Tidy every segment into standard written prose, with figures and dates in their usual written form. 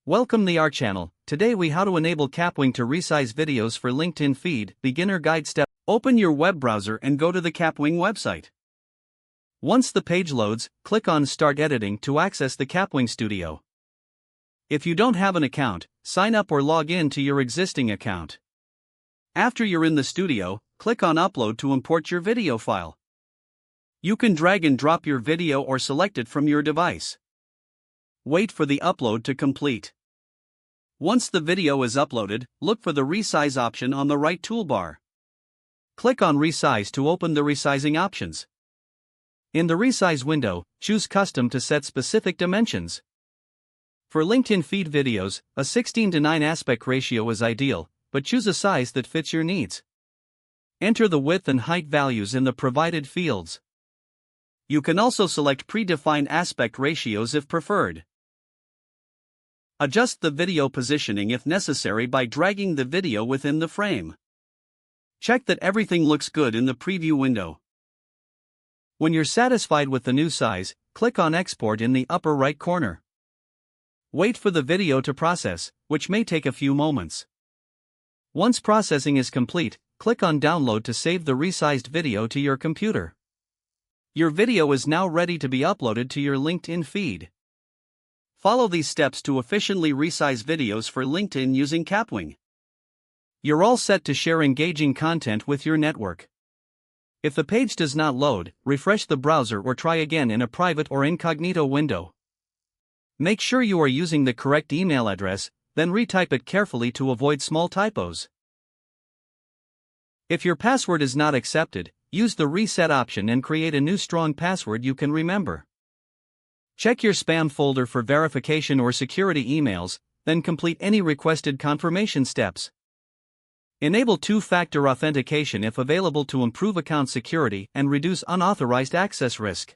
Welcome to our channel. Today we how to enable Kapwing to resize videos for LinkedIn feed, beginner guide step. Open your web browser and go to the Kapwing website. Once the page loads, click on Start Editing to access the Kapwing Studio. If you don't have an account, sign up or log in to your existing account. After you're in the studio, click on Upload to import your video file. You can drag and drop your video or select it from your device. Wait for the upload to complete. Once the video is uploaded, look for the resize option on the right toolbar. Click on Resize to open the resizing options. In the resize window, choose Custom to set specific dimensions. For LinkedIn feed videos, a 16:9 aspect ratio is ideal, but choose a size that fits your needs. Enter the width and height values in the provided fields. You can also select predefined aspect ratios if preferred. Adjust the video positioning if necessary by dragging the video within the frame. Check that everything looks good in the preview window. When you're satisfied with the new size, click on Export in the upper right corner. Wait for the video to process, which may take a few moments. Once processing is complete, click on Download to save the resized video to your computer. Your video is now ready to be uploaded to your LinkedIn feed. Follow these steps to efficiently resize videos for LinkedIn using Kapwing. You're all set to share engaging content with your network. If the page does not load, refresh the browser or try again in a private or incognito window. Make sure you are using the correct email address, then retype it carefully to avoid small typos. If your password is not accepted, use the reset option and create a new strong password you can remember. Check your spam folder for verification or security emails, then complete any requested confirmation steps. Enable two-factor authentication if available to improve account security and reduce unauthorized access risk.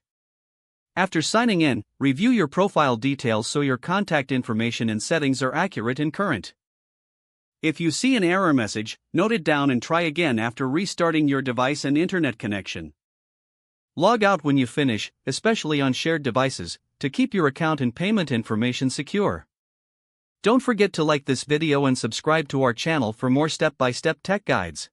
After signing in, review your profile details so your contact information and settings are accurate and current. If you see an error message, note it down and try again after restarting your device and internet connection. Log out when you finish, especially on shared devices, to keep your account and payment information secure. Don't forget to like this video and subscribe to our channel for more step-by-step tech guides.